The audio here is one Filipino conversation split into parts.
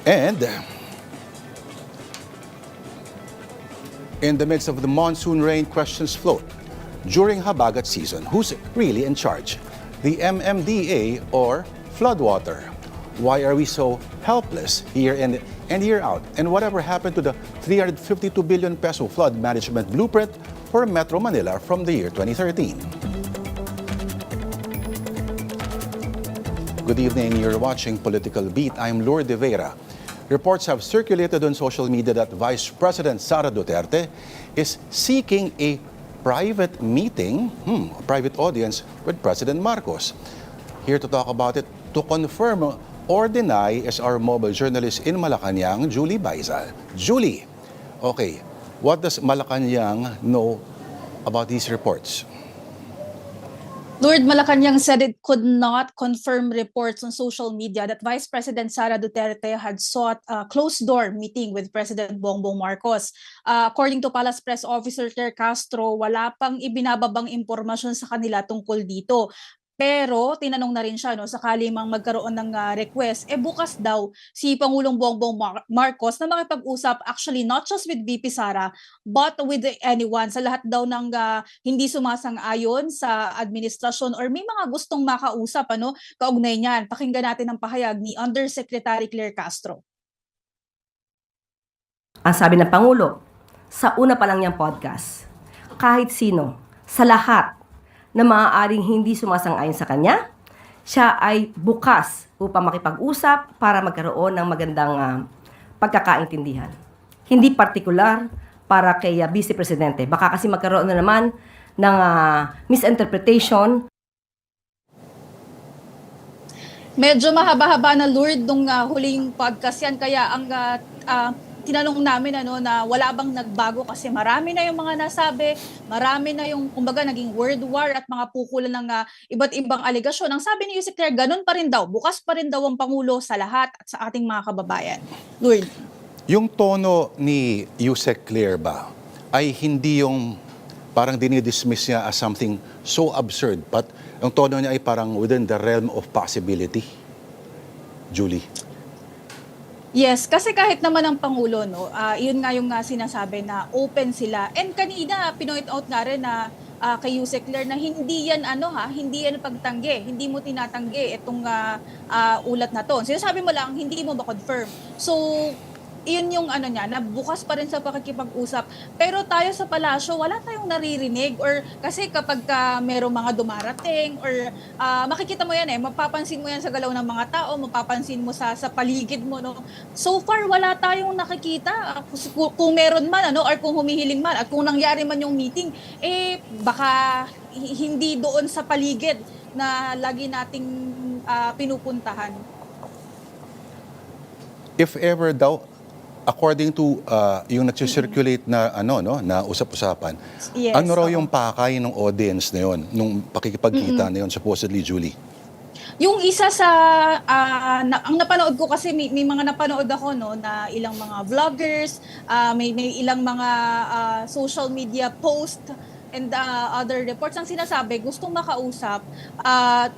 And in the midst of the monsoon rain, questions float. During Habagat season, who's really in charge? The MMDA or floodwater? Why are we so helpless year in and year out? And whatever happened to the 352 billion peso flood management blueprint for Metro Manila from the year 2013? Good evening, you're watching Political Beat. I'm Lourdes de Vera. Reports have circulated on social media that Vice President Sara Duterte is seeking a private meeting, a private audience with President Marcos. Here to talk about it, to confirm or deny, is our mobile journalist in Malacanang, Julie Baizal. Julie, okay, what does Malacanang know about these reports? Lord Malacanang said it could not confirm reports on social media that Vice President Sara Duterte had sought a closed-door meeting with President Bongbong Marcos. According to Palace Press Officer Claire Castro, wala pang ibinababang impormasyon sa kanila tungkol dito. Pero tinanong na rin siya, no, sakali mang magkaroon ng request, bukas daw si Pangulong Bongbong Marcos na makipag-usap, actually not just with VP Sara but with anyone, sa lahat daw ng hindi sumasang-ayon sa administrasyon or may mga gustong makausap, kaugnay niyan. Pakinggan natin ang pahayag ni Undersecretary Claire Castro. Ang sabi ng Pangulo, sa una pa lang niyang podcast, kahit sino, sa lahat na maaaring hindi sumasang-ayon sa kanya, siya ay bukas upang makipag-usap para magkaroon ng magandang pagkakaintindihan. Hindi partikular para kay Vice Presidente. Baka kasi magkaroon na naman ng misinterpretation. Medyo mahaba-haba na, Lord, nung huling podcast yan. Kaya ang tinanong namin na wala bang nagbago kasi marami na yung mga nasabi, marami na yung kumbaga naging word war at mga pukulan ng iba't ibang alegasyon. Ang sabi ni Yusek Claire, ganun pa rin daw, bukas pa rin daw ang Pangulo sa lahat at sa ating mga kababayan. Lord. Yung tono ni Yusek Claire ba ay hindi yung parang dinidismiss niya as something so absurd, but yung tono niya ay parang within the realm of possibility? Julie. Yes, kasi kahit naman ang Pangulo, yun nga yung sinasabi na open sila. And kanina, pinoint out nga rin na kay Yusek Claire na hindi yan hindi yan pagtanggi, hindi mo tinatanggi itong ulat na to. Sinasabi mo lang, hindi mo ba-confirm. So, yun yung niya, na bukas pa rin sa pakikipag-usap. Pero tayo sa palasyo, wala tayong naririnig or kasi kapag merong mga dumarating or makikita mo yan mapapansin mo yan sa galaw ng mga tao, mapapansin mo sa paligid mo, no. So far, wala tayong nakikita. Kung meron man, or kung humihiling man, at kung nangyari man yung meeting, baka hindi doon sa paligid na lagi nating pinupuntahan. If ever daw, according to yung nag-circulate na na usap-usapan, Yes, ano raw yung pakay ng audience na yon, nung pakikipagkita na yon, supposedly, Julie? Yung isa sa ang napanood ko kasi may mga napanood ako na ilang mga vloggers, may ilang mga social media post and other reports ang sinasabi gustong makausap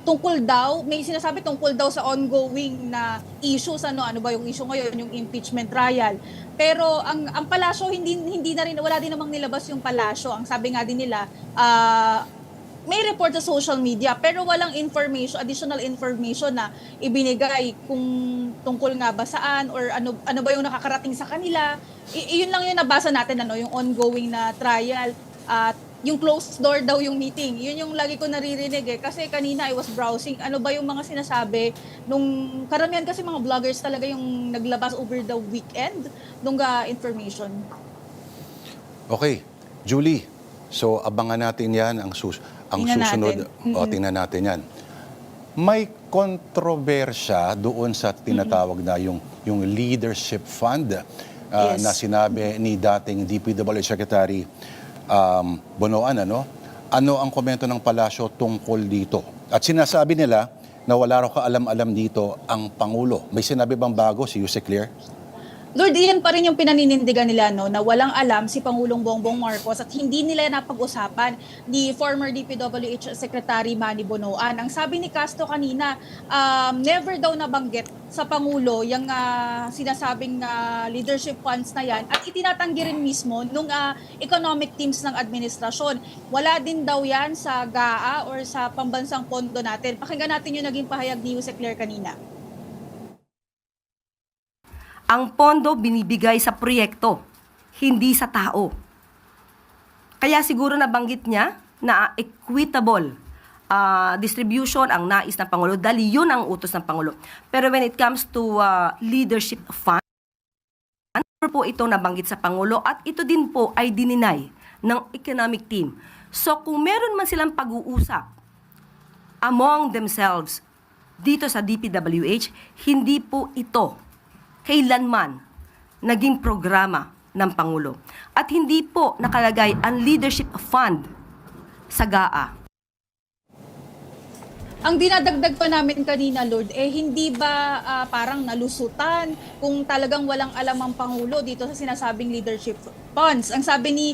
tungkol daw, may sinasabi tungkol daw sa ongoing na issues, ano ba yung issue ngayon, yung impeachment trial. Pero ang palasyo hindi na rin, wala din namang nilabas yung palasyo. Ang sabi nga din nila, may report sa social media pero walang information, additional information na ibinigay kung tungkol nga ba saan or ano ba yung nakakarating sa kanila. Yun lang yung nabasa natin, yung ongoing na trial at yung closed door daw yung meeting. Yun yung lagi ko naririnig kasi kanina I was browsing, ano ba yung mga sinasabi nung karamihan kasi mga vloggers talaga yung naglabas over the weekend nung information. Okay, Julie. So abangan natin 'yan ang susunod. Tingnan natin 'yan. May kontrobersya doon sa tinatawag na yung leadership fund Yes. na sinabi ni dating DPWH Secretary Bonoan, ano ang komento ng palasyo tungkol dito? At sinasabi nila na wala raw kaalam-alam dito ang Pangulo. May sinabi bang bago si Yusek Claire? Lord, iyan pa rin yung pinaninindigan nila, na walang alam si Pangulong Bongbong Marcos at hindi nila napag-usapan ni former DPWH Secretary Manny Bonoan. Ang sabi ni Castro kanina, never daw nabanggit sa Pangulo yung sinasabing leadership funds na yan at itinatanggi rin mismo nung economic teams ng administrasyon. Wala din daw yan sa GAA or sa pambansang pondo natin. Pakinggan natin yung naging pahayag ni Yusek Claire kanina. Ang pondo binibigay sa proyekto, hindi sa tao. Kaya siguro nabanggit niya na equitable distribution ang nais ng Pangulo dahil yun ang utos ng Pangulo. Pero when it comes to leadership fund, po ito nabanggit sa Pangulo at ito din po ay dininay ng economic team. So kung meron man silang pag-uusap among themselves dito sa DPWH, hindi po ito kailanman naging programa ng Pangulo. At hindi po nakalagay ang leadership fund sa GAA. Ang dinadagdag pa namin kanina, Lord, hindi ba parang nalusutan kung talagang walang alam ang Pangulo dito sa sinasabing leadership funds? Ang sabi ni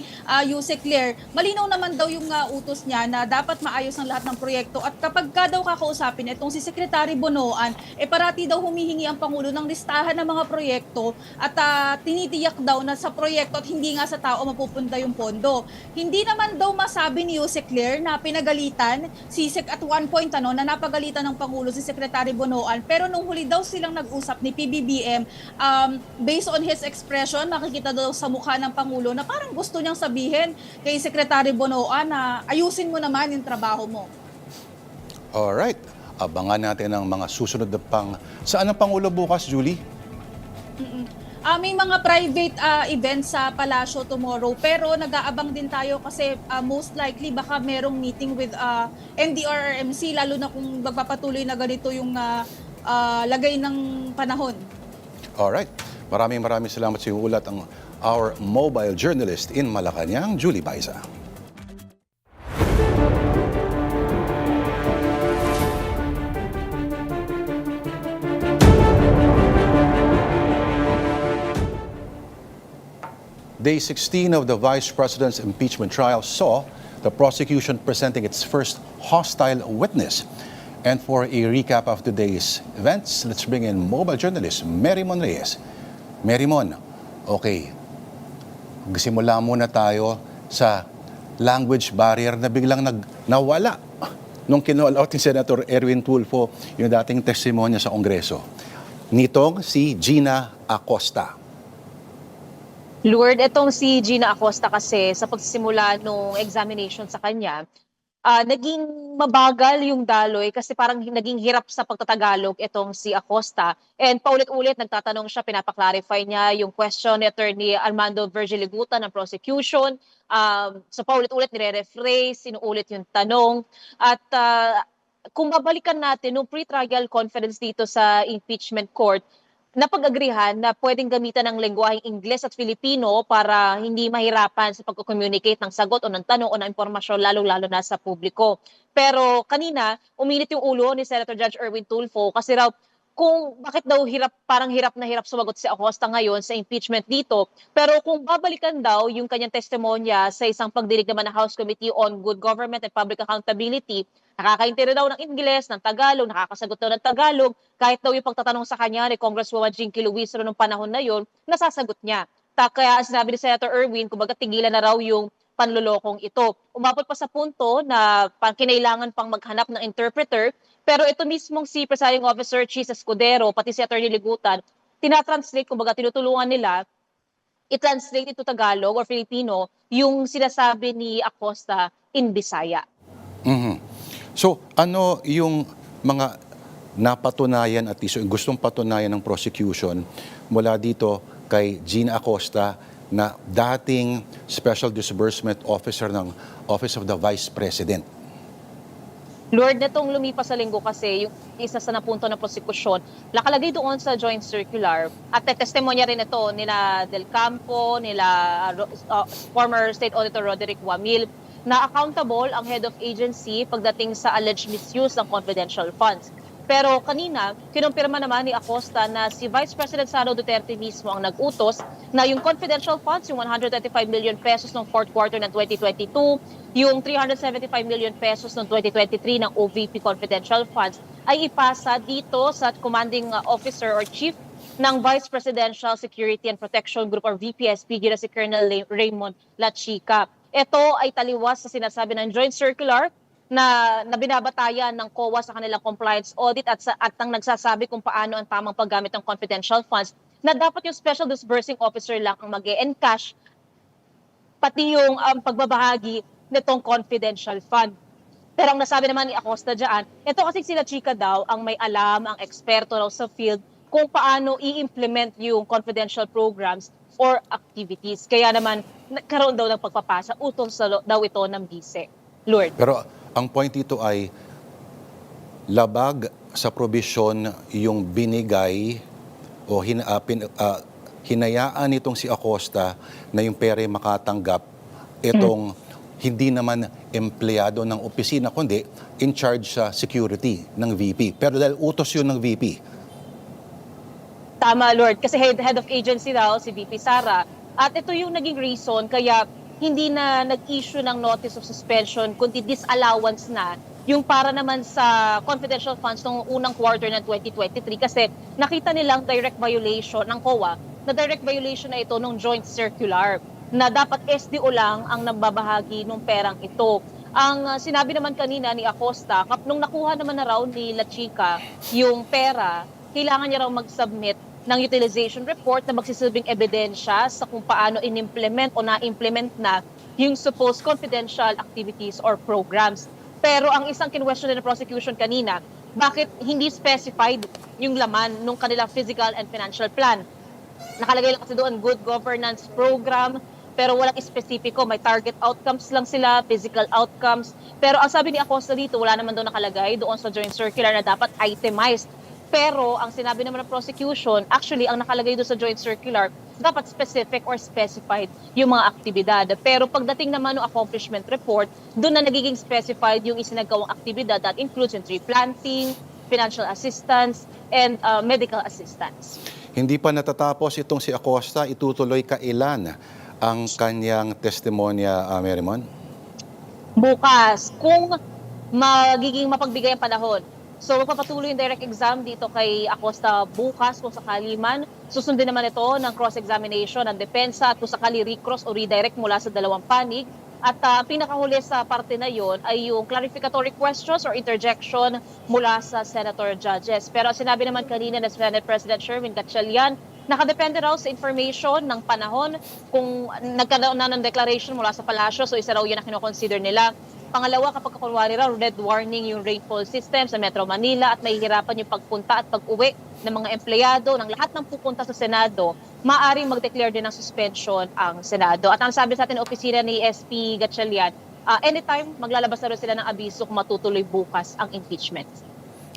Yusek Claire, malinaw naman daw yung utos niya na dapat maayos ang lahat ng proyekto at kapag ka daw kakausapin itong si Secretary Bonoan, parati daw humihingi ang Pangulo ng listahan ng mga proyekto at tinitiyak daw na sa proyekto at hindi nga sa tao mapupunta yung pondo. Hindi naman daw masabi ni Yusek Claire na pinagalitan si Sec at one point na napagalitan ng Pangulo si Secretary Bonoan, pero nung huli daw silang nag-usap ni PBBM, based on his expression, makikita daw sa mukha ng Pangulo na parang gusto niyang sabihin kay Secretary Bonoan na ayusin mo naman yung trabaho mo. Alright, abangan natin ang mga susunod na Saan ang Pangulo bukas, Julie? May mga private events sa Palasyo tomorrow, pero nag-aabang din tayo kasi most likely baka merong meeting with NDRRMC, lalo na kung magpapatuloy na ganito yung lagay ng panahon. Alright, maraming salamat sa iyong ulat ang our mobile journalist in Malacanang, Julie Baiza. Day 16 of the Vice President's impeachment trial saw the prosecution presenting its first hostile witness. And for a recap of today's events, let's bring in mobile journalist Mary Mon Reyes. Mary Mon, okay, magsimula muna tayo sa language barrier na biglang nawala nung kinall out ni Senator Erwin Tulfo yung dating testimonya sa Kongreso. Nitong si Gina Acosta. Lord, itong si Gina Acosta kasi sa pagsisimula nung examination sa kanya, naging mabagal yung daloy kasi parang naging hirap sa pagtatagalog itong si Acosta. And paulit-ulit nagtatanong siya, pinapaklarify niya yung question ni Attorney Armando Vergeliguta ng prosecution. So paulit-ulit nire-rephrase, sinuulit yung tanong. At kung babalikan natin nung pre-trial conference dito sa impeachment court, napag-agrihan na pwedeng gamitan ng lengguaheng Ingles at Filipino para hindi mahirapan sa pag-communicate ng sagot o ng tanong o ng impormasyon lalo-lalo na sa publiko. Pero kanina, uminit yung ulo ni Senator Judge Erwin Tulfo kasi raw kung bakit daw parang hirap na hirap sumagot si Acosta ngayon sa impeachment dito. Pero kung babalikan daw yung kanyang testimonya sa isang pagdinig naman ng House Committee on Good Government and Public Accountability, nakakaintindi daw ng Ingles, ng Tagalog, nakakasagot daw ng Tagalog, kahit daw yung pagtatanong sa kanya ni Congresswoman Jinky Luisro nung panahon na yon, nasasagot niya. Kaya sinabi ni Senator Erwin, kumbaga tigilan na raw yung panlolokong ito. Umabot pa sa punto na kinailangan pang maghanap ng interpreter, pero ito mismong si Presiding Officer Chis Escudero, pati si Attorney Ligutan, tinatranslate, kumbaga tinutulungan nila, i-translate into Tagalog or Filipino yung sinasabi ni Acosta in Bisaya. Mm-hmm. So, ano yung mga napatunayan at gustong patunayan ng prosecution mula dito kay Gina Acosta na dating Special Disbursement Officer ng Office of the Vice President? Lord, netong lumipas sa linggo kasi, yung isa sa napunto ng prosekusyon, nakalagay doon sa joint circular at testimonya rin ito nila Del Campo, nila former State Auditor Roderick Wamil, na accountable ang head of agency pagdating sa alleged misuse ng confidential funds. Pero kanina, kinumpirma naman ni Acosta na si Vice President Sara Duterte mismo ang nag-utos na yung confidential funds, yung 125 million pesos ng fourth quarter ng 2022, yung 375 million pesos ng 2023 ng OVP confidential funds, ay ipasa dito sa commanding officer or chief ng Vice Presidential Security and Protection Group or VPSPG na si Colonel Raymond Lachica. Ito ay taliwas sa sinasabi ng Joint Circular na binabatayan ng COA sa kanilang compliance audit at ang nagsasabi kung paano ang tamang paggamit ng confidential funds na dapat yung Special Disbursing Officer lang ang mag-e-encash pati yung pagbabahagi nitong confidential fund. Pero ang nasabi naman ni Acosta dyan, ito kasi sila Chika daw ang may alam, ang eksperto raw sa field kung paano i-implement yung confidential programs or activities. Kaya naman, karoon daw ng pagpapasa, utol daw ito ng bise. Lord. Pero ang point dito ay labag sa provision yung binigay o hinayaan nitong si Acosta na yung pera ay makatanggap itong hindi naman empleyado ng opisina kundi in charge sa security ng VP. Pero dahil utos yun ng VP. Tama, Lord. Kasi head of agency daw, si VP Sara. At ito yung naging reason kaya hindi na nag-issue ng notice of suspension kundi disallowance na yung para naman sa confidential funds noong unang quarter ng 2023 kasi nakita nilang direct violation ng COA na direct violation na ito ng joint circular na dapat SDO lang ang nambabahagi ng perang ito. Ang sinabi naman kanina ni Acosta, nung nakuha naman na raw ni Lachica yung pera, kailangan niya raw mag-submit ng utilization report na magsisilbing ebidensya sa kung paano in-implement o na-implement na yung supposed confidential activities or programs. Pero ang isang kinwestiyon ng prosecution kanina, bakit hindi specified yung laman ng kanilang physical and financial plan? Nakalagay lang kasi doon, good governance program, pero walang espesipiko, may target outcomes lang sila, physical outcomes. Pero ang sabi ni Acosta dito, wala naman doon nakalagay doon sa joint circular na dapat itemized. Pero ang sinabi naman ng prosecution, actually ang nakalagay doon sa joint circular, dapat specific or specified yung mga aktibidad. Pero pagdating naman ng accomplishment report, doon na nagiging specified yung isinagawang aktibidad that includes yung tree planting, financial assistance, and medical assistance. Hindi pa natatapos itong si Acosta, itutuloy kailan ang kanyang testimonya, Marymon? Bukas, kung magiging mapagbigay ang panahon. So magpapatuloy yung direct exam dito kay Acosta bukas kung sakali man. Susundin naman ito ng cross-examination ng depensa at kung sakali recross o redirect mula sa dalawang panig. At pinakahuli sa parte na yon ay yung clarificatory questions or interjection mula sa senator judges. Pero sinabi naman kanina na Senate President Sherwin Gatchalian, nakadepende raw sa information ng panahon kung nagkaroon na ng declaration mula sa palasyo, so isa raw yun na kinoconsider nila. Pangalawa, kapag kunwari raw, red warning yung rainfall system sa Metro Manila at mahihirapan yung pagpunta at pag-uwi ng mga empleyado, ng lahat ng pupunta sa Senado, maaaring mag-declare din ng suspension ang Senado. At ang sabi sa atin ng opisina ni SP Gatchalian, anytime maglalabas na rin sila ng abiso kung matutuloy bukas ang impeachment.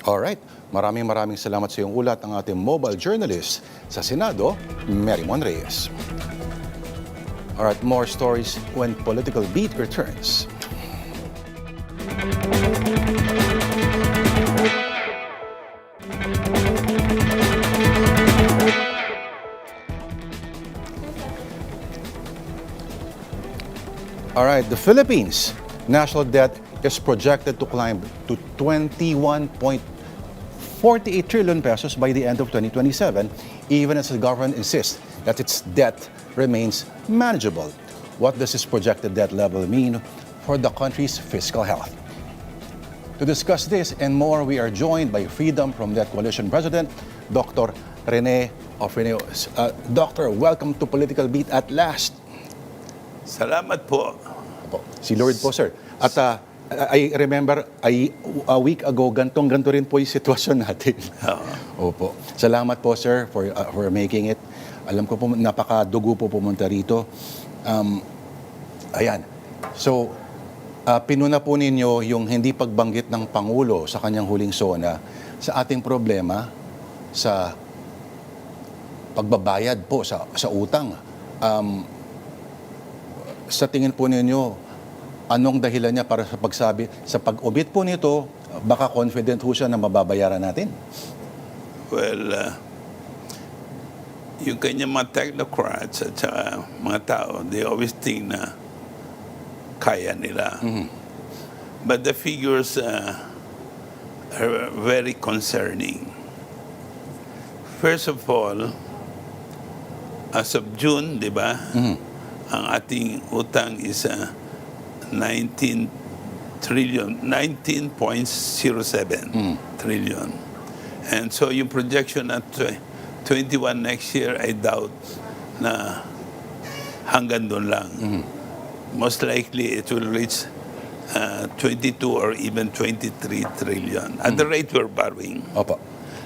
Alright, maraming salamat sa iyong ulat ang ating mobile journalist sa Senado, Marymon Reyes. Alright, more stories when Political Beat returns. Alright, the Philippines national debt is projected to climb to 21.48 trillion pesos by the end of 2027, even as the government insists that its debt remains manageable. What does this projected debt level mean for the country's fiscal health? To discuss this and more, we are joined by Freedom from Debt Coalition President, Dr. Rene Ofreneos. Doctor, welcome to Political Beat at last. Salamat po. Si Lord po, sir. At I remember, a week ago, ganto rin po yung sitwasyon natin. Opo. Salamat po, sir, for making it. Alam ko po, napakadugo po pumunta rito. Ayan. So, pinuna po ninyo yung hindi pagbanggit ng Pangulo sa kanyang huling SONA sa ating problema sa pagbabayad po sa utang. Sa tingin po ninyo, anong dahilan niya para sa pagsabi, sa pag-ubit po nito, baka confident ho siya na mababayaran natin? Well, yung kanyang mga technocrats at saka mga tao, they always think na kaya nila. But the figures are very concerning. First of all, as of June, di ba, ang ating utang is 19 trillion, 19.07 trillion. And so yung projection at 21 next year, I doubt na hanggang doon lang. Most likely, it will reach 22 or even 23 trillion at the rate we're borrowing. Opo.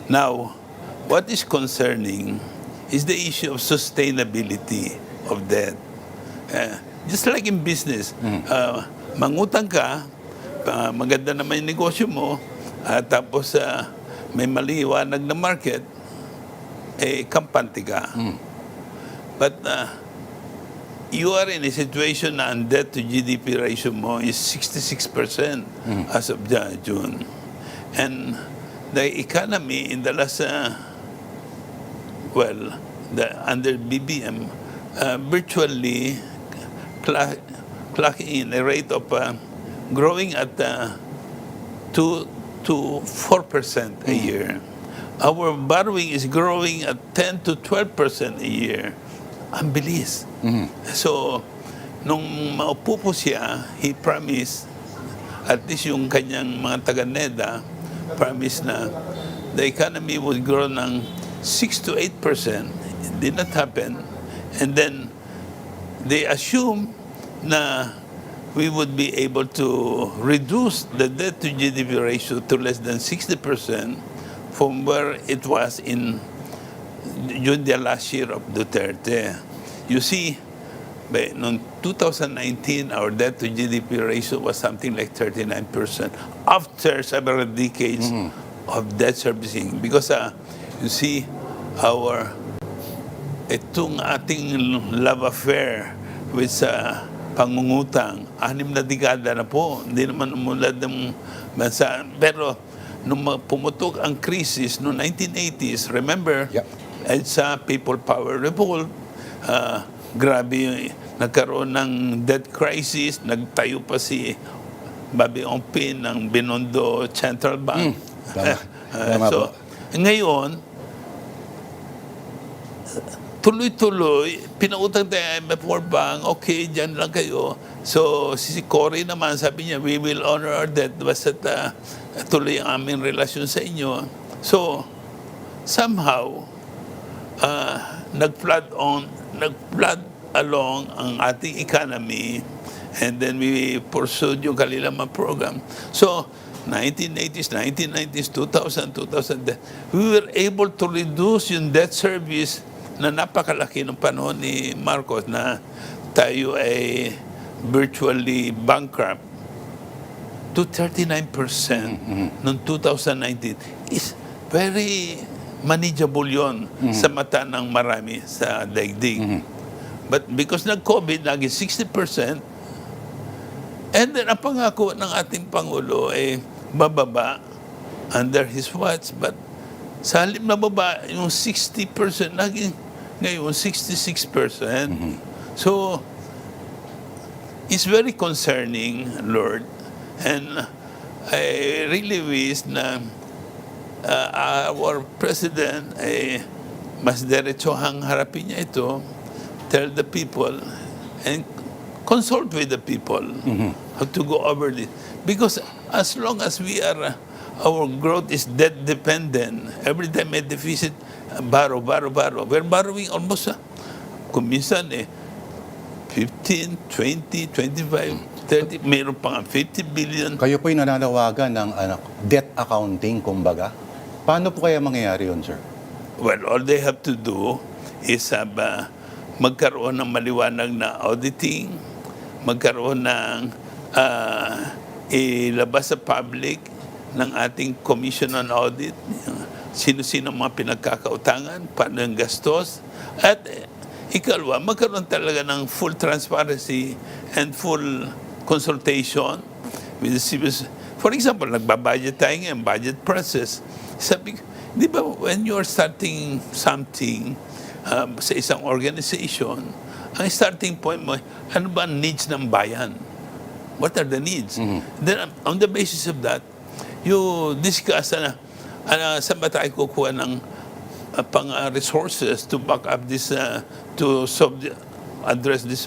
Now, what is concerning is the issue of sustainability of debt. Just like in business, mangutang ka, maganda naman yung negosyo mo, tapos may maliwanag na market, kampante ka. But you are in a situation na ang debt to GDP ratio mo is 66% as of June. And the economy in the last, under BBM, virtually clocking in a rate of growing at 2 to 4% a year. Our borrowing is growing at 10 to 12% a year. Ang bilis. So, nung maupo po siya, he promised, at least yung kanyang mga taga-NEDA, promised na the economy would grow ng 6 to 8%. It did not happen. And then, they assume na we would be able to reduce the debt to GDP ratio to less than 60% from where it was in June the last year of Duterte. You see, noong 2019, our debt to GDP ratio was something like 39% after several decades of debt servicing. Because you see, itong ating love affair with pangungutang, 6 na dekada na po. Hindi naman umulad ng bansa. Pero nung pumutok ang crisis noong 1980s, remember, EDSA, People Power Revolt, grabe nagkaroon ng debt crisis, nagtayo pa si Bobby Ongpin ng Binondo Central Bank. Tama po. Ngayon, tuloy-tuloy, pinautang tayo IMF World Bank, okay, dyan lang kayo. So, si Cory naman, sabi niya, we will honor our debt, basta tuloy ang aming relasyon sa inyo. So, somehow, nag-flood along ang ating economy, and then we pursued yung kanilang mga program. So, 1980s, 1990s, 2000, 2010, we were able to reduce yung debt service na napakalaki ng panahon ni Marcos na tayo ay virtually bankrupt to 39% noong 2019 is very manageable yon sa mata ng marami sa daigdig. But because nag-COVID, naging 60%, and then ang pangako ng ating Pangulo ay bababa under his watch, but sa halip na baba, yung 60%, naging ngayon 66%. So, it's very concerning, Lord. And I really wish na our President ay mas diretsohang harapin niya ito, tell the people, and consult with the people how to go over this. Because as long as we are, our growth is debt dependent, every time may deficit, borrow. We're borrowing almost, kung minsan 15, 20, 25, 30, mayroon pa nga 50 billion. Kayo po'y nananawagan ng debt accounting, kumbaga. Paano po kaya mangyayari yun, sir? Well, all they have to do is magkaroon ng maliwanag na auditing, magkaroon ng ilabas sa public ng ating Commission on Audit, sino-sino mga pinagkakautangan, paano yung gastos, at ikalwa, magkaroon talaga ng full transparency and full consultation with the civil. For example, nagbabudget tayo ngayon, budget process. Sabi, di ba, when you're starting something sa isang organization, ang starting point mo, ano ba ang needs ng bayan? What are the needs? Then, on the basis of that, you discuss saan ba tayo kukuha ng resources to back up this, address this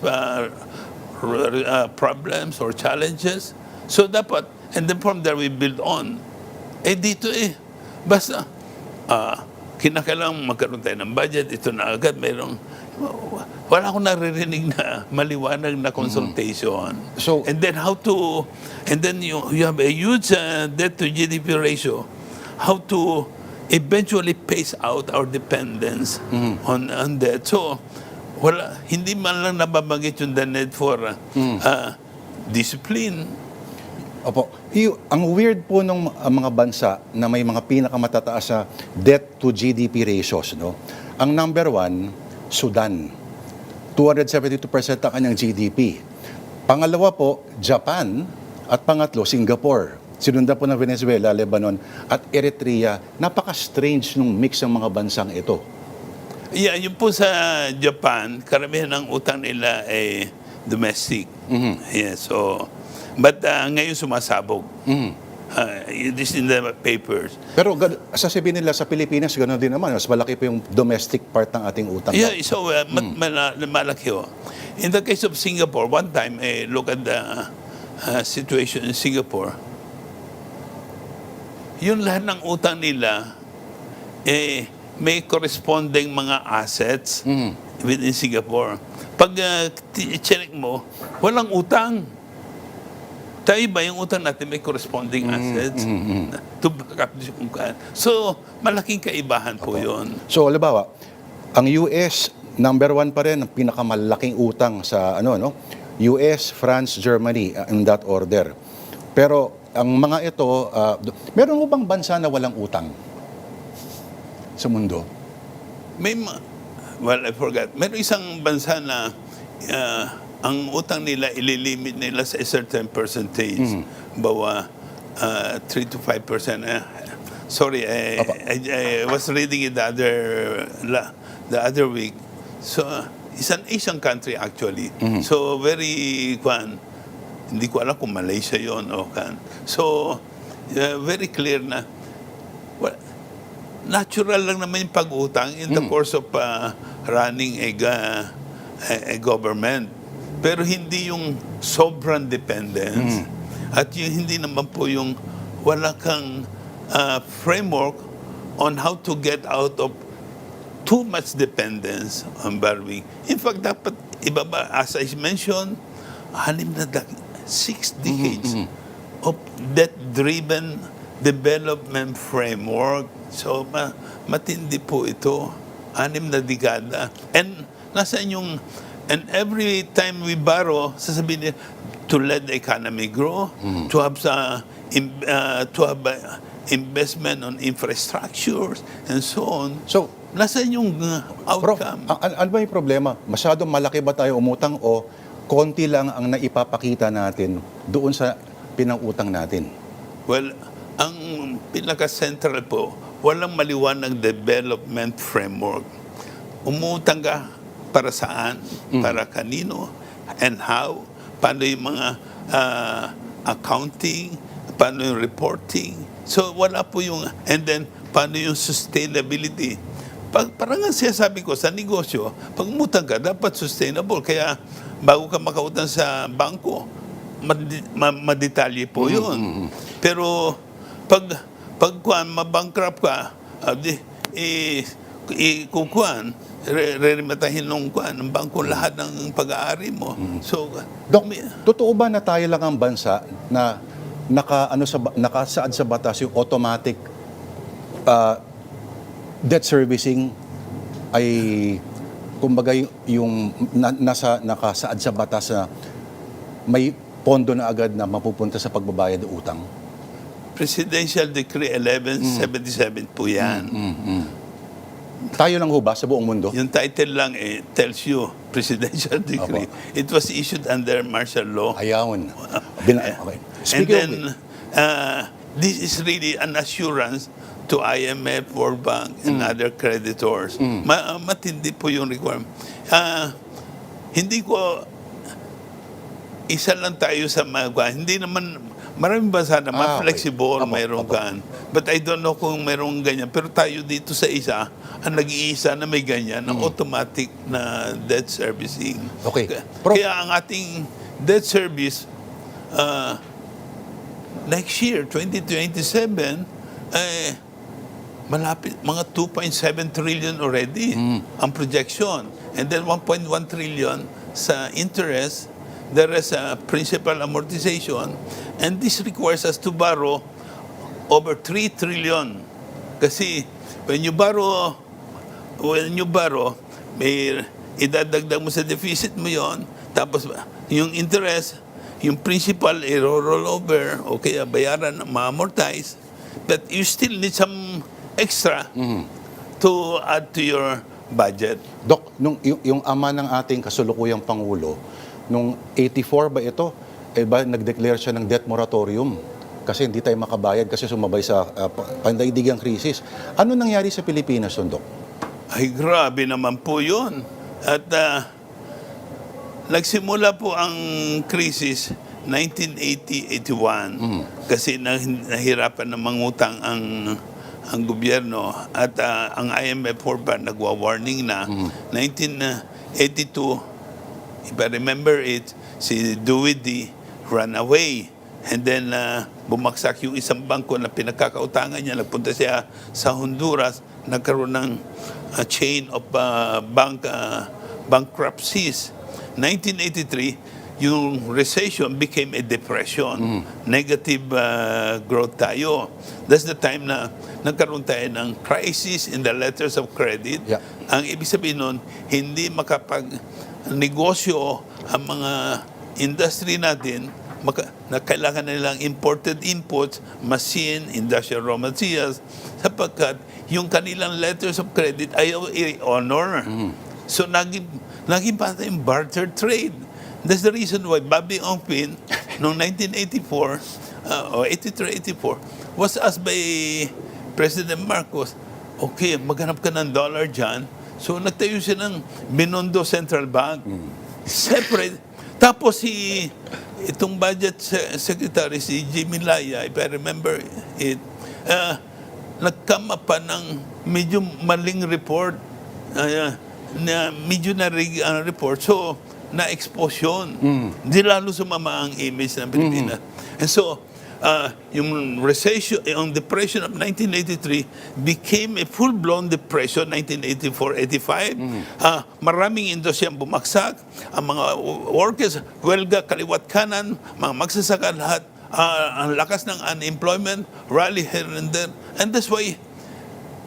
problems or challenges. So dapat, and then from there we build on. Dito basta, kinakailangan magkaroon tayo ng budget, ito na agad, wala akong naririnig na maliwanag na consultation. So- and then you have a huge debt to GDP ratio. How to eventually pace out our dependence on debt. So, hindi man lang nababanggit yung the need for discipline. Opo. Ang weird po ng mga bansa na may mga pinakamatataas na debt to GDP ratios, no? Ang number 1, Sudan. 272% ang kanyang GDP. Pangalawa po, Japan. At pangatlo, Singapore. Sinundan po ng Venezuela, Lebanon, at Eritrea. Napaka-strange nung mix ng mga bansang ito. Yeah, yun po sa Japan, karamihan ng utang nila ay domestic. Yeah, so, but ngayon sumasabog. This in the papers. Pero sasabihin nila sa Pilipinas, gano'n din naman. Mas malaki pa yung domestic part ng ating utang. Yeah, so malaki ho. In the case of Singapore, one time, look at the situation in Singapore. Yung lahat ng utang nila, may corresponding mga assets within Singapore. Pag check mo, walang utang. Tayo ba yung utang natin may corresponding assets to back up this kungkaan. So, malaking kaibahan po yun. So, halimbawa, ang US, number 1 pa rin, ang pinakamalaking utang sa, US, France, Germany, in that order. Pero, ang mga ito, meron mo bang bansa na walang utang sa mundo? Well, I forgot. Meron isang bansa na ang utang nila, ililimit nila sa a certain percentage. Bawa 3 to 5%. Sorry, I was reading it the other week. So, it's an Asian country actually. So, very, hindi ko alam kung Malaysia yon o kan. So, very clear na, natural lang naman yung pag-utang in the course of running a government. Pero hindi yung sobrang dependence. At yung hindi naman po yung wala kang framework on how to get out of too much dependence on borrowing. In fact, dapat ibaba, as I mentioned, 6 decades of debt-driven development framework. So, matindi po ito. 6 na dekada. And nasaan and every time we borrow, sasabihin niya, to let the economy grow, to have investment on infrastructures, and so on. So, nasaan yung Prof, outcome? ano ba yung problema? Masyadong malaki ba tayo umutang o konti lang ang naipapakita natin doon sa pinang-utang natin? Well, ang pinaka-central po, walang maliwanag development framework. Umutang ka para saan, para kanino, and how, paano yung mga accounting, paano yung reporting. So, wala po yung, and then, paano yung sustainability. Parang nga sabi ko, sa negosyo, pag umutang ka, dapat sustainable. Kaya, bago ka makautang sa bangko, madetalye po yun. Pero, pag mabankrupt ka, re-rematahin ng bangko lahat ng pag-aari mo. So, Dok, totoo ba na tayo lang ang bansa na nakasaad sa batas yung automatic debt servicing ay kumbaga yung nakasaad sa batas na may pondo na agad na mapupunta sa pagbabayad ng utang? Presidential Decree 1177 po yan. Tayo lang ho ba sa buong mundo? Yung title lang tells you Presidential Decree. It was issued under martial law. Ayaw. Okay. And Speaking then, this is really an assurance to IMF, World Bank, and other creditors. Matindi po yung requirement. Hindi ko, isa lang tayo sa mga, hindi naman Maraming bansa naman, okay. flexible, Apo, mayroong apo. kan. But I don't know kung mayroong ganyan. Pero tayo dito sa isa, ang nag-iisa na may ganyan, na automatic na debt servicing. Okay. Kaya, Prof. kaya ang ating debt service, next year, 2027, malapit, mga 2.7 trillion already ang projection. And then 1.1 trillion sa interest, the rest principal amortization. And this requires us to borrow over 3 trillion. Kasi when you borrow, may idadagdag mo sa deficit mo yon, tapos yung interest, yung principal, i-roll over, o kaya bayaran, ma-amortize, but you still need some extra to add to your budget. Dok, yung ama ng ating kasulukuyang Pangulo, nung 84 ba ito, nag-declare siya ng debt moratorium kasi hindi tayo makabayad kasi sumabay sa pandaigdigang krisis. Ano nangyari sa Pilipinas, Dok? Ay, grabe naman po yun. At nagsimula po ang krisis 1980-81 kasi nahirapan na mangutang ang gobyerno at ang IMF World Bank nagwa-warning na 1982, if I remember it, si Dewey ran away. And then bumagsak yung isang bangko na pinagkakautangan niya. Nagpunta siya sa Honduras. Nagkaroon ng chain of bankruptcies. 1983, yung recession became a depression. Negative growth tayo. That's the time na nagkaroon tayo ng crisis in the letters of credit. Yeah. Ang ibig sabihin nun, hindi makapag-negosyo ang mga industry natin na kailangan nilang imported inputs, machine, industrial raw materials, sapagkat yung kanilang letters of credit ayaw i-honor. So, naging pa tayong barter trade. That's the reason why Bobby Ongpin, noong 1984, or 83-84, was asked by President Marcos, okay, maghanap ka ng dollar dyan. So, nagtayo siya ng Binondo Central Bank. Separate. Tapos itong budget secretary, si Jimmy Laya, if I remember it, nag-come up pa ng medyo maling report, na medyo na-rig ang report. So, na-expose yun. Hindi lalo sumama ang image ng Pilipinas. And so, yung recession, yung depression of 1983 became a full-blown depression 1984-85. Maraming industriyang bumagsak, ang mga workers, welga, kaliwat kanan, mga magsasaka lahat, ang lakas ng unemployment, rally here and there. And that's why,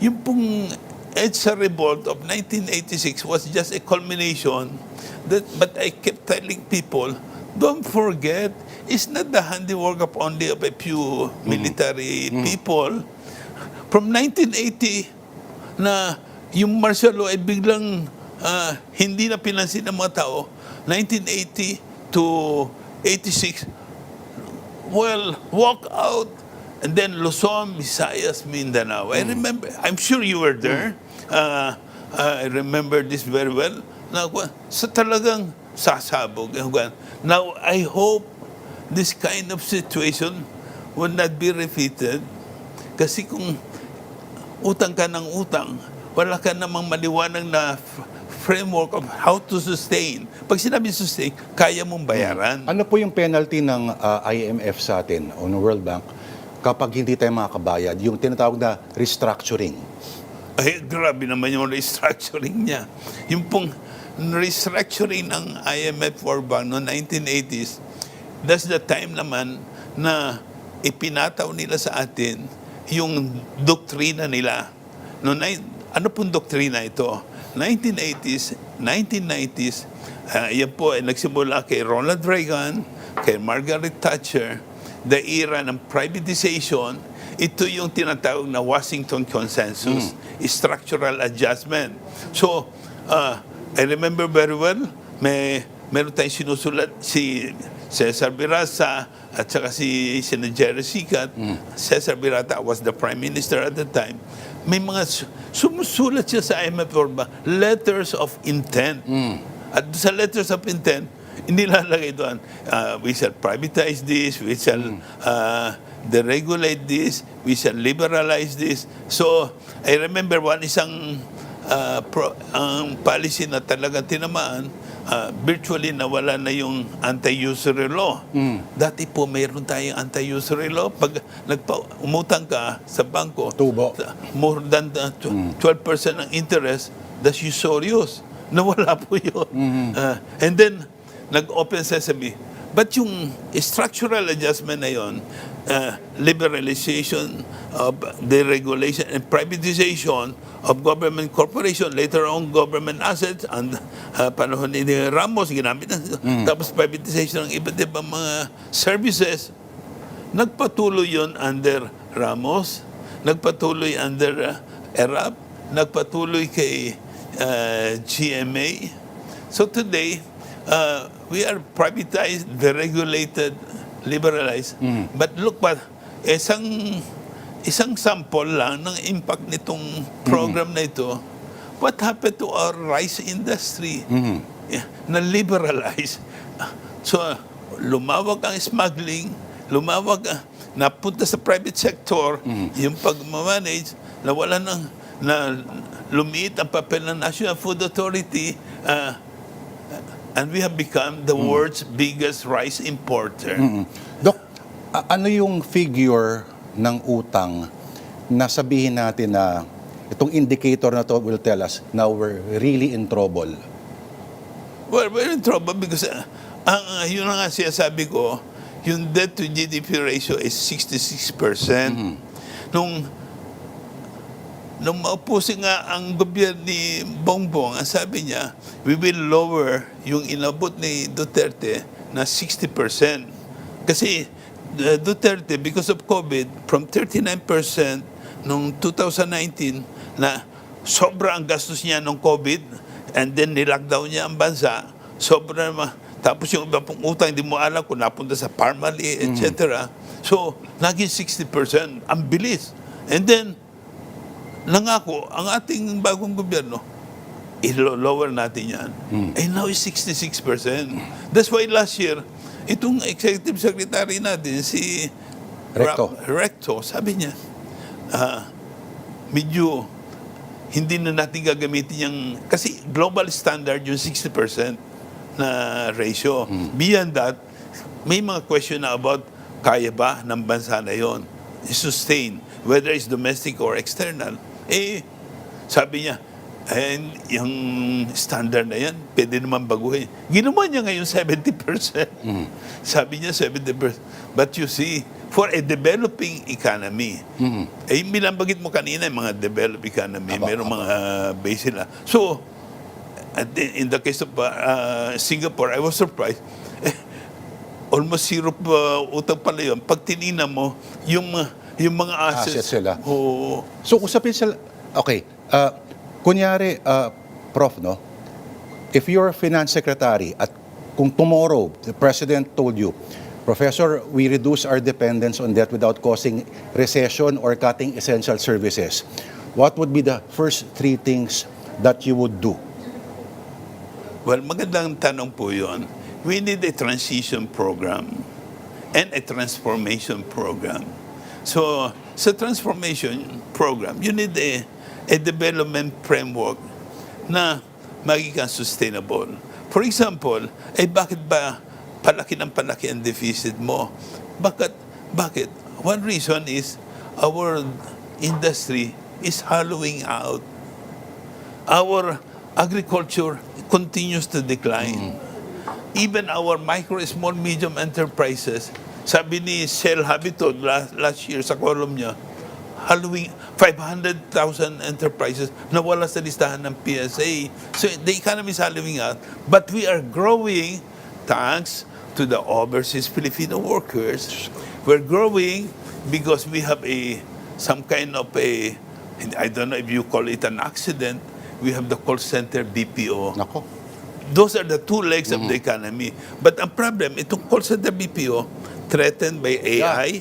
yung pong EDSA revolt of 1986 was just a culmination. But I kept telling people, don't forget, it's not the handiwork of only of a few military people. From 1980, na yung martial law ay biglang hindi na pinansin ng mga tao, 1980 to 86, well, walk out, and then Luzon, Visayas, Mindanao. I remember, I'm sure you were there. I remember this very well. Sa talagang sasabog. Now, I hope this kind of situation will not be repeated. Kasi kung utang ka ng utang, wala ka namang maliwanag na framework of how to sustain. Pag sinabi sustain, kaya mong bayaran. Ano po yung penalty ng IMF sa atin o ng World Bank kapag hindi tayo makakabayad? Yung tinatawag na restructuring. Ay, grabe naman yung restructuring niya. Yung pong restructuring ng IMF World Bank noong 1980s, that's the time naman na ipinataw nila sa atin yung doktrina nila. Ano pong doktrina ito? 1980s, 1990s, yan po ay nagsimula kay Ronald Reagan, kay Margaret Thatcher, the era ng privatization. Ito yung tinatawag na Washington Consensus, structural adjustment. So, I remember very well, meron tayong sinusulat si Cesar Birasa at saka si Jerry Sikat. Cesar Birata was the Prime Minister at the time. May mga sumusulat siya sa IMF World Bank, letters of intent. At sa letters of intent, inilalagay doon, we shall privatize this, we shall deregulate this, we shall liberalize this. So, I remember isang ang policy na talagang tinamaan, virtually nawala na yung anti-usury law. Dati po mayroon tayong anti-usury law. Pag umutang ka sa bangko, Tubo. more than 12% ang interest, that's usurious. Nawala po yun. And then, nag-open sesame. But yung structural adjustment na yun, liberalization of deregulation and privatization of government corporation, later on government assets, and panahon ni Ramos, ginamit na. Tapos privatization ng iba't ibang mga services. Nagpatuloy yun under Ramos, nagpatuloy under ERAP, nagpatuloy kay GMA. So today, we are privatized, deregulated, liberalized. But look what, isang sample lang ng impact nitong program na ito. What happened to our rice industry? Na-liberalize. So, lumawag ang smuggling, napunta sa private sector, yung pag-manage, nawala na lumiit ang papel ng National Food Authority, and we have become the world's biggest rice importer. Dok, ano yung figure ng utang na sabihin natin na itong indicator na to will tell us now we're really in trouble? Well, we're in trouble because yun na nga sinasabi ko, yung debt to GDP ratio is 66%. Nung maupusin nga ang gobyerno ni Bongbong, ang sabi niya, we will lower yung inabot ni Duterte na 60%. Kasi Duterte, because of COVID, from 39% noong 2019 na sobra ang gastos niya nung COVID, and then nilockdown niya ang bansa, sobra naman. Tapos yung iba pong utang, hindi mo alam kung napunta sa Parmali, etc. So, naging 60%. Ang bilis. And then, nangako, ang ating bagong gobyerno, i-lower natin yan. And now it's 66%. That's why last year, itong executive secretary natin, si Recto, sabi niya, medyo hindi na natin gagamitin yung, kasi global standard yung 60% na ratio. Beyond that, may mga question na about kaya ba ng bansa na yon i-sustain, whether it's domestic or external. Sabi niya, yung standard na yan, pwede naman baguhin. Ginawa niya ngayon 70%. Sabi niya 70%. But you see, for a developing economy, binanggit mo kanina yung mga developed economy, mayroong mga base sila. So, in the case of Singapore, I was surprised. Almost zero utang pala yun. Pag tinina mo, yung mga assets sila. Oo. So, usapin sila, okay, kunyari, Prof, no? If you're a finance secretary at kung tomorrow the president told you, Professor, we reduce our dependence on debt without causing recession or cutting essential services, what would be the first 3 things that you would do? Well, magandang tanong po yun. We need a transition program and a transformation program. So, sa transformation program, you need a development framework na magiging sustainable. For example, bakit ba palaki ang deficit mo? Bakit? One reason is our industry is hollowing out. Our agriculture continues to decline. Even our micro, small, medium enterprises, sabi ni Shell Habitat last year sa column niya, hallowing 500,000 enterprises na wala sa listahan ng PSA. So the economy is hallowing out. But we are growing thanks to the overseas Filipino workers. We're growing because we have some kind of I don't know if you call it an accident, we have the call center BPO. Nako. Those are the 2 legs of the economy. But ang problem, itong call center BPO, threatened by AI.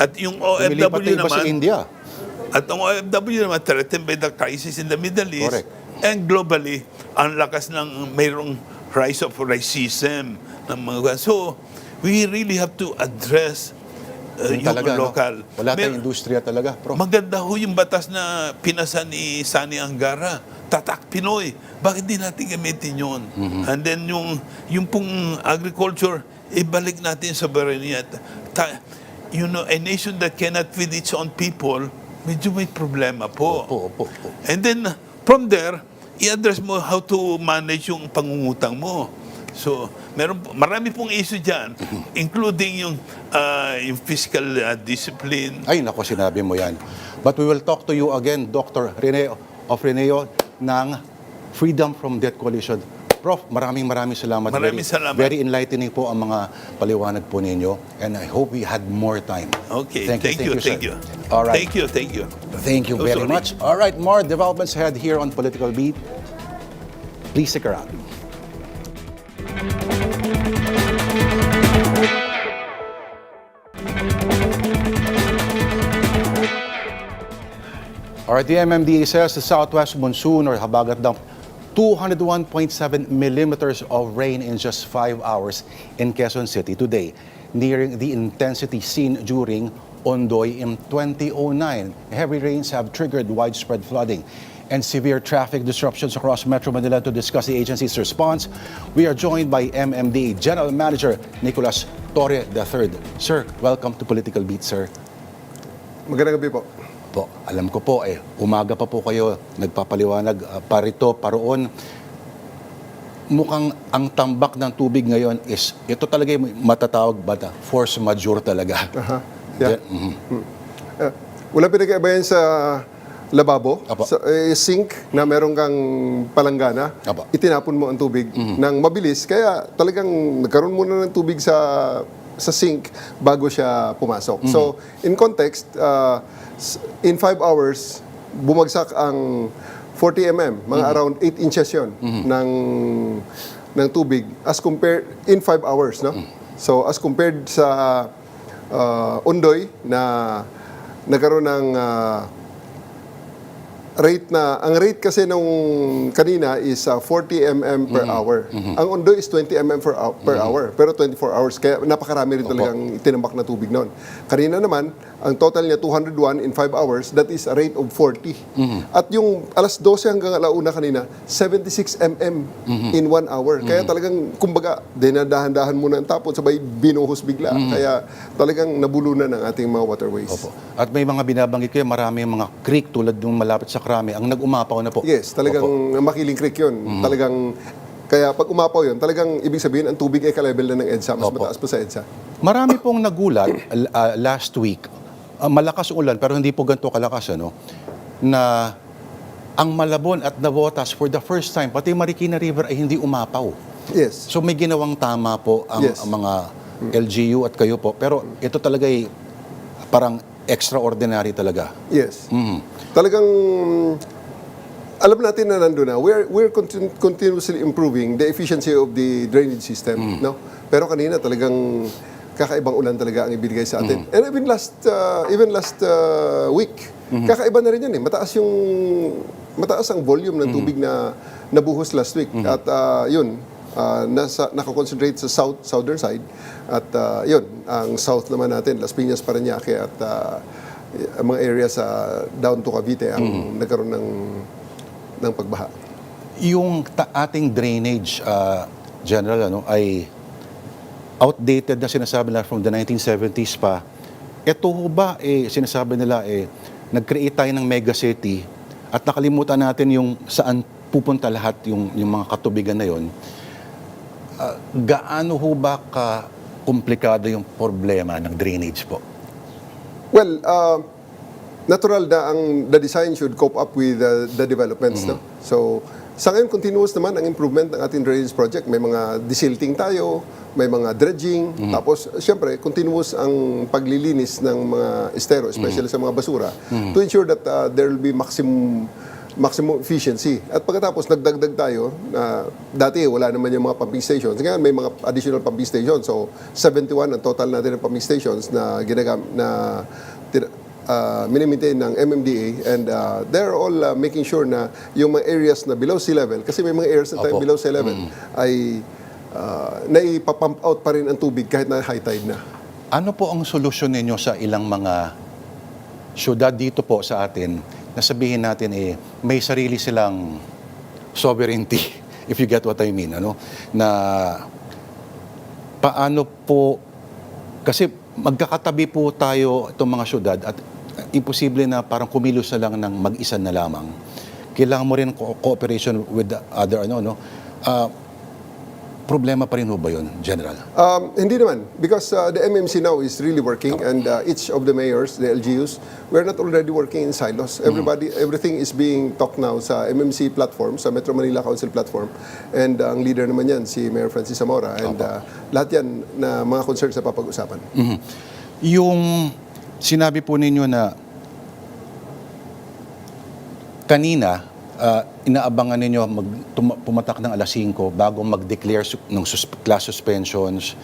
At yung Lumilipat na OFW iba sa naman, India. at ang OFW naman, threatened by the crisis in the Middle East. Correct. And globally, ang lakas ng mayroong rise of racism ng mga. So, we really have to address Yun yung talaga, no? local. Wala tayong industriya talaga, Prof. Maganda ho yung batas na pinasa ni Sani Angara. Tatak Pinoy. Bakit di natin gamitin yun? And then yung pong agriculture, ibalik natin sa sovereignty. A nation that cannot feed its own people, medyo may problema po. Opo. And then, from there, i-address mo how to manage yung pangungutang mo. So, marami pong issue dyan, including yung fiscal discipline. Ay, nako, sinabi mo yan. But we will talk to you again, Dr. Rene Ofreneo ng Freedom from Debt Coalition. Prof, maraming salamat. Maraming salamat. Very enlightening po ang mga paliwanag po ninyo. And I hope we had more time. Okay, Thank you, thank sir. you. All right. Thank you. Thank you Oh, very sorry. much. All right, more developments ahead here on Political Beat. Please stick around. All right, the MMDA says the southwest monsoon or habagat dump 201.7 millimeters of rain in just 5 hours in Quezon City today, nearing the intensity seen during Ondoy in 2009. Heavy rains have triggered widespread flooding and severe traffic disruptions across Metro Manila. To discuss the agency's response, we are joined by MMDA General Manager Nicolas Torre III. Sir, welcome to Political Beat, sir. Magandang gabi po. Po, alam ko po, umaga pa po kayo nagpapaliwanag parito, paroon. Mukhang ang tambak ng tubig ngayon is, ito talaga yung matatawag ba na force majeure talaga. Yeah. Mhm. Wala pinag-iibayan sa lababo, Apo. sa sink na meron kang palanggana, Apo. itinapon mo ang tubig ng mabilis. Kaya talagang nagkaroon muna ng tubig sa sink bago siya pumasok. So, in context, in 5 hours, bumagsak ang 40 mm, mga around 8 inches yun ng tubig as compared in 5 hours, no? So, as compared sa Ondoy na nagkaroon ng ang rate kasi nung kanina is 40 mm per hour. Ang Ondoy is 20 mm per hour, pero 24 hours. Kaya napakarami rin talagang tinambak na tubig noon. Kanina naman, ang total niya 201 in 5 hours, that is a rate of 40. At yung alas 12 hanggang alauna kanina, 76 mm in 1 hour. Kaya talagang, kumbaga, dinadahan-dahan muna ang tapon, sabay binuhos bigla. Kaya talagang nabulunan ang ating mga waterways. Opo. At may mga binabanggit kayo, marami mga creek tulad ng malapit sa Krami, ang nag-umapaw na po. Yes, talagang Makiling Creek yun. Talagang, kaya pag umapaw yun, talagang ibig sabihin, ang tubig ay ka-level na ng EDSA, mas Opo. mataas pa sa EDSA. Marami pong nagulat last week, malakas ang ulan pero hindi po ganito kalakas, ano, na ang Malabon at Navotas for the first time, pati Marikina River ay hindi umapaw. Yes. So may ginawang tama po ang, Yes. ang mga LGU at kayo po. Pero ito talaga ay parang extraordinary talaga. Yes. Talagang alam natin na nandun na. We're continuously improving the efficiency of the drainage system, no? Pero kanina talagang kakaibang ulan talaga ang ibigay sa atin. And even last week, kakaiba na rin yan eh. Mataas ang volume ng tubig na nabuhos last week. At yun, nakakonsentrate sa southern side. At yun, ang south naman natin, Las Piñas, Parañaque at ang mga area sa down to Cavite ang nagkaroon ng pagbaha. Yung ating drainage, General, ano, ay outdated na sinasabi nila from the 1970s pa. Ito ho ba, sinasabi nila, nag-create tayo ng megacity at nakalimutan natin yung saan pupunta lahat yung mga katubigan na yon. Gaano ho ba komplikado yung problema ng drainage po? Well, natural na the design should cope up with the developments. No? So, sa ngayon, continuous naman ang improvement ng ating drainage project. May mga desilting tayo, may mga dredging, tapos, siyempre, continuous ang paglilinis ng mga estero, especially sa mga basura, to ensure that there will be maximum efficiency. At pagkatapos, nagdagdag tayo, dati wala naman yung mga pumping stations. Ngayon, may mga additional pumping stations. So, 71 ang total natin ng pumping stations na minimaintain ng MMDA, and they're all making sure na yung mga areas na below sea level, kasi may mga areas na tayo Opo. below sea level, ay naipapump out pa rin ang tubig kahit na high tide na. Ano po ang solusyon ninyo sa ilang mga syudad dito po sa atin na sabihin natin may sarili silang sovereignty, if you get what I mean, ano? Na paano po, kasi magkakatabi po tayo itong mga syudad at imposible na parang kumilos na lang ng mag-isa na lamang. Kailangan mo rin cooperation with the other, problema pa rin ho ba yun, General? Hindi naman, because the MMC now is really working, and each of the mayors, the LGUs, we're not already working in silos. Everything is being talked now sa MMC platform, sa Metro Manila Council platform, and ang leader naman yan, si Mayor Francis Zamora, and lahat yan na mga concerns na papag-usapan. Yung sinabi po ninyo na kanina, inaabangan ninyo pumatak ng alas 5 bago mag-declare ng class suspensions.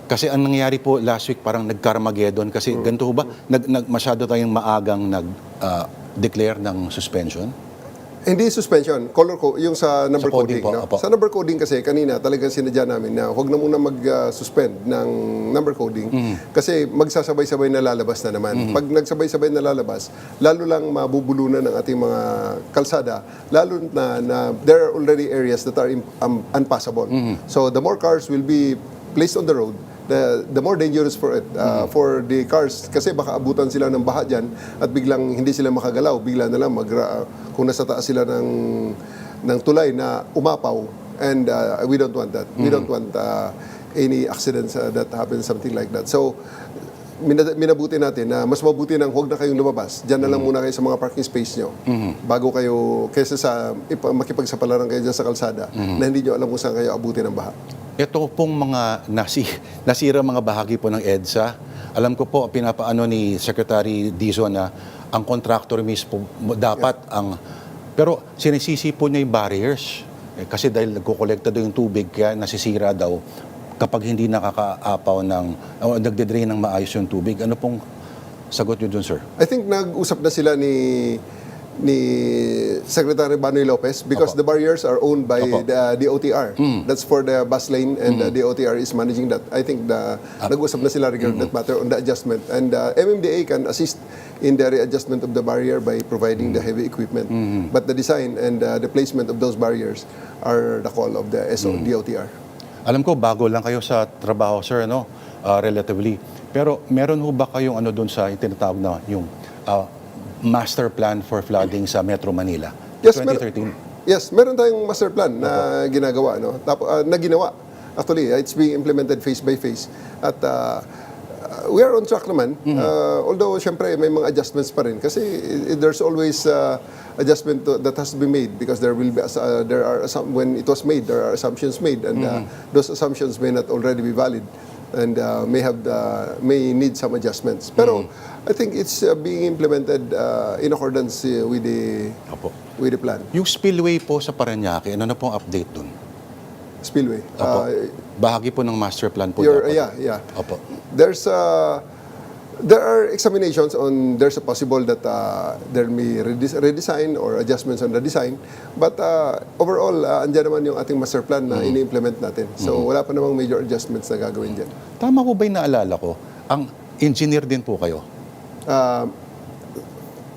Kasi ang nangyari po last week parang nag-Carmageddon kasi ganito ho ba? Masyado tayong maagang nag-declare ng suspension? Hindi suspension, yung sa number Sa coding coding. po, No? opo. Sa number coding kasi, kanina talagang sinadya namin na huwag na muna mag-suspend ng number coding kasi magsasabay-sabay na lalabas na naman. Pag nagsabay-sabay na lalabas, lalo lang mabubulunan ng ating mga kalsada, lalo na there are already areas that are unpassable. So the more cars will be placed on the road, the more dangerous for it, for the cars, kasi baka abutan sila ng baha dyan at biglang hindi sila makagalaw, bigla na lang kung nasa taas sila ng tulay na umapaw, and we don't want that. We don't want any accidents that happen, something like that. So minabuti natin na mas mabuti nang huwag na kayong lumabas. Diyan na lang muna kayo sa mga parking space nyo bago kayo, kaysa sa makipagsapalaran kayo dyan sa kalsada na hindi nyo alam kung saan kayo abutin ng baha. Ito pong mga nasira mga bahagi po ng EDSA, alam ko po, pinapaano ni Secretary Dizon na ang contractor mismo dapat pero sinisisi po niya yung barriers. Kasi dahil nagkukolekta daw yung tubig, kaya nasisira daw kapag hindi nakakaapaw o nagdedrain ng maayos yung tubig. Ano pong sagot niyo dun, sir? I think nag-usap na sila ni Secretary Banoy Lopez because the barriers are owned by the DOTR. That's for the bus lane, and the DOTR is managing that. I think nag-usap na sila regarding that matter on the adjustment. And MMDA can assist in the readjustment of the barrier by providing the heavy equipment. But the design and the placement of those barriers are the call of the DOTR. Alam ko, bago lang kayo sa trabaho, sir, relatively. Pero meron ho ba kayong doon sa tinatawag na yung master plan for flooding sa Metro Manila? Yes, 2013? Yes, meron tayong master plan na ginagawa, na ginawa. Actually, it's being implemented phase by phase. At we are on track naman. Although, syempre, may mga adjustments pa rin. Kasi there's always adjustment that has to be made because there will be when it was made, there are assumptions made, and those assumptions may not already be valid and may need some adjustments. Pero I think it's being implemented in accordance with the plan. Yung spillway po sa Parañaque, ano na pong update dun? Spillway. Bahagi po ng master plan po dapat. Yeah. Opo. There are examinations on, there's a possible that there may redesign or adjustments on the design. But overall, andyan naman yung ating master plan na ini-implement natin. So wala pa namang major adjustments na gagawin dyan. Tama ko ba yung naalala ko? Ang engineer din po kayo?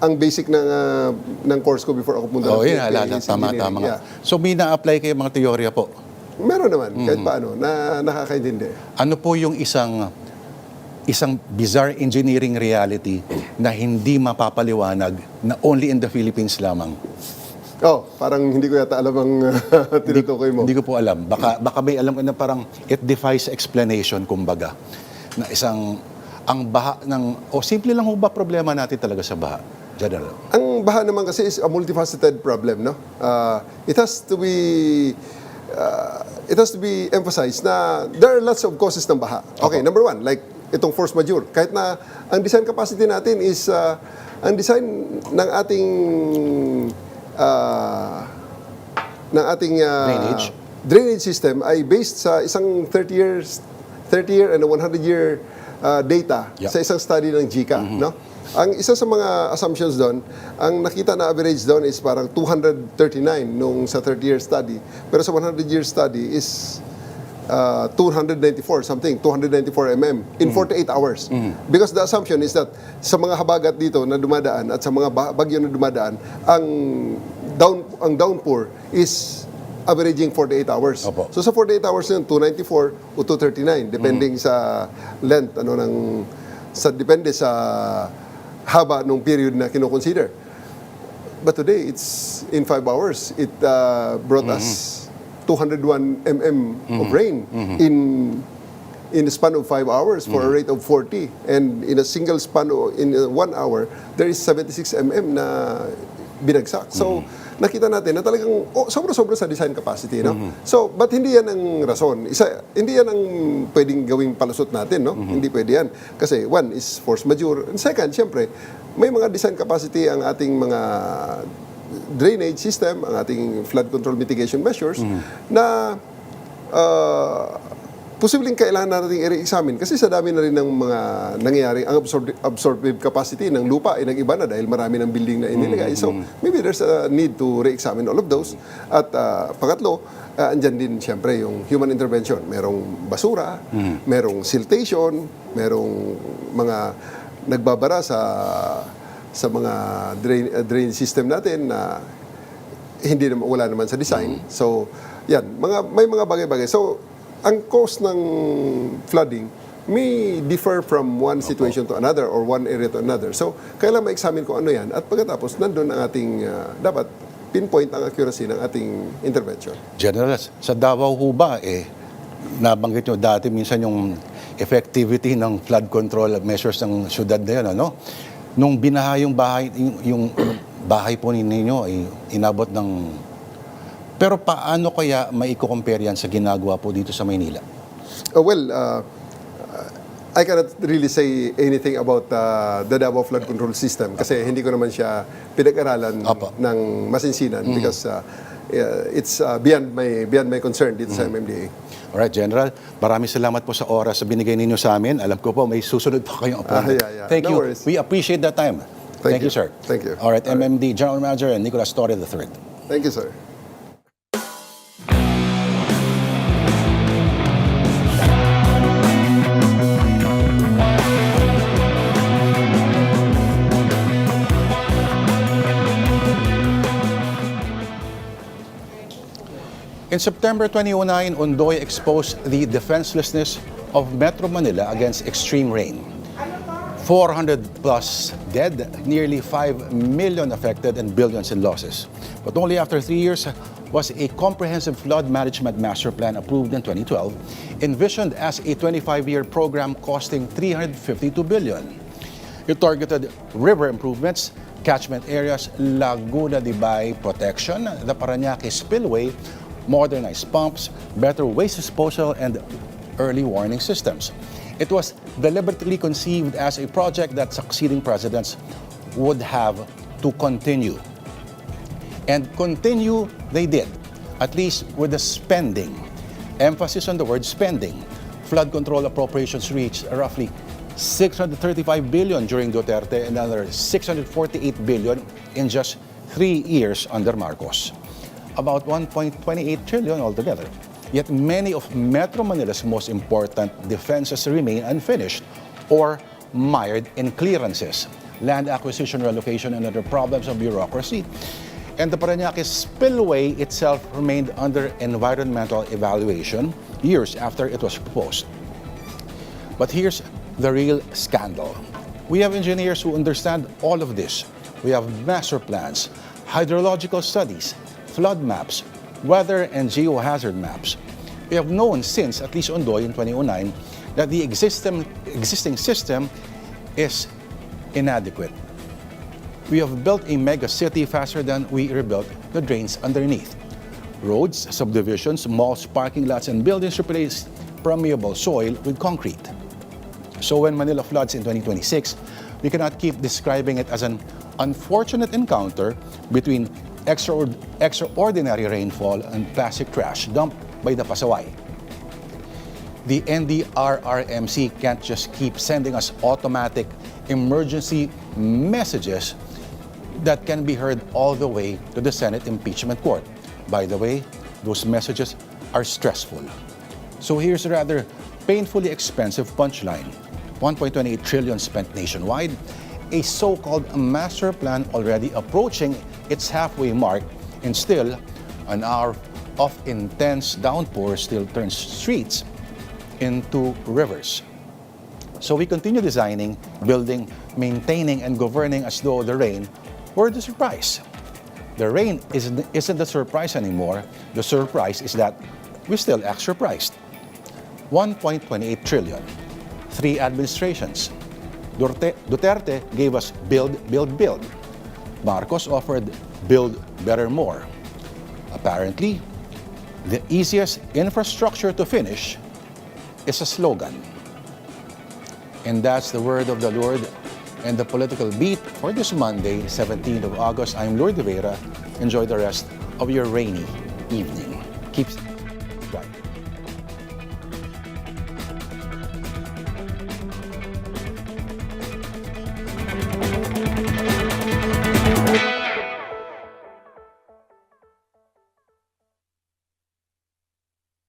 Ang basic ng course ko before ako punta Oo, ng yun, naalala. is Tama. engineering. Yeah. So may na-apply kayo mga teorya po? Meron naman, kahit paano, na nakakaintindi. Ano po yung isang bizarre engineering reality na hindi mapapaliwanag na only in the Philippines lamang? Parang hindi ko yata alam ang tinutukoy mo. Hindi ko po alam. Baka may alam ko na parang it defies explanation, kumbaga. Na ang baha simple lang ho ba problema natin talaga sa baha? General. Ang baha naman kasi is a multifaceted problem, no? It has to be emphasized na there are lots of causes ng baha. Okay, number one, like itong force majeure. Kahit na ang design capacity natin is ang design ng ating drainage system ay based sa isang 30-year and a 100-year data sa isang study ng JICA, no? Ang isa sa mga assumptions doon, ang nakita na average doon is parang 239 nung sa 30-year study. Pero sa 100-year study is 294 mm in 48 hours. Because the assumption is that sa mga habagat dito na dumadaan at sa mga bagyo na dumadaan, ang downpour is averaging 48 hours. Opo. So sa 48 hours yun, 294 o 239 depending sa length depende sa haba ng period na kino-consider. But today it's in 5 hours it brought us 201 of rain in a span of 5 hours for a rate of 40, and in a single span in 1 hour there is 76 na binagsak. So nakita natin na talagang sobra-sobra sa design capacity, no? So but hindi yan ang rason. Hindi yan ang pwedeng gawing palusot natin, no? Hindi pwede yan. Kasi one is force majeure, and second, syempre, may mga design capacity ang ating mga drainage system, ang ating flood control mitigation measures na posibleng kailangan natin i-re-examine kasi sa dami na rin ng mga nangyayari, ang absorptive capacity ng lupa ay nag-iba na dahil marami ng building na inilagay. So, maybe there's a need to re-examine all of those. At pangatlo, andyan din siyempre yung human intervention. Merong basura, merong siltation, merong mga nagbabara sa mga drain system natin na wala naman sa design. So, yan, may mga bagay-bagay. So, ang cause ng flooding may differ from one situation to another or one area to another. So, kailangan ma-examine kung ano yan. At pagkatapos, nandun ang ating, dapat pinpoint ang accuracy ng ating intervention. General, sa Davao ho ba, nabanggit nyo dati minsan yung effectivity ng flood control measures ng syudad na yun, ano? Nung binaha yung bahay po ninyo ay inabot ng... Pero paano kaya maiko-compare yan sa ginagawa po dito sa Maynila? I cannot really say anything about the Davao flood control system kasi hindi ko naman siya pinag-aralan ng masinsinan because it's beyond my concern dito sa MMDA. Alright, General. Maraming salamat po sa oras na binigay ninyo sa amin. Alam ko po may susunod pa kayong appointment. Thank No you. worries. We appreciate that time. Thank you, sir. Thank you. Alright, MMD General Manager Nicolas Torre III. Thank you, sir. In September 2009, Ondoy exposed the defenselessness of Metro Manila against extreme rain. 400 plus dead, nearly 5 million affected, and billions in losses. But only after 3 years was a comprehensive flood management master plan approved in 2012, envisioned as a 25-year program costing 352 billion. It targeted river improvements, catchment areas, Laguna de Bay protection, the Parañaque spillway, modernized pumps, better waste disposal, and early warning systems. It was deliberately conceived as a project that succeeding presidents would have to continue. And continue they did, at least with the spending. Emphasis on the word spending. Flood control appropriations reached roughly 635 billion during Duterte and another 648 billion in just 3 years under Marcos. About 1.28 trillion altogether. Yet many of Metro Manila's most important defenses remain unfinished or mired in clearances, land acquisition, relocation, and other problems of bureaucracy. And the Parañaque spillway itself remained under environmental evaluation years after it was proposed. But here's the real scandal. We have engineers who understand all of this. We have master plans, hydrological studies, flood maps, weather and geohazard maps. We have known since at least Ondoy in 2009 that the existing system is inadequate. We have built a mega city faster than we rebuilt the drains underneath. Roads, subdivisions, malls, parking lots, and buildings replaced permeable soil with concrete. So when Manila floods in 2026, we cannot keep describing it as an unfortunate encounter between extraordinary rainfall and plastic trash dumped by the Pasaway. The NDRRMC can't just keep sending us automatic emergency messages that can be heard all the way to the Senate impeachment court. By the way, those messages are stressful. So here's a rather painfully expensive punchline. 1.28 trillion spent nationwide, a so-called master plan already approaching its halfway mark, and still an hour of intense downpour still turns streets into rivers. So we continue designing, building, maintaining, and governing as though the rain were the surprise. The rain isn't the surprise anymore. The surprise is that we still act surprised. 1.28 trillion, 3 administrations. Duterte gave us build, build, build. Marcos offered build better more. Apparently, the easiest infrastructure to finish is a slogan. And that's the word of the Lord and the political beat for this Monday, 17th of August. I'm Lord de Vera. Enjoy the rest of your rainy evening. Keep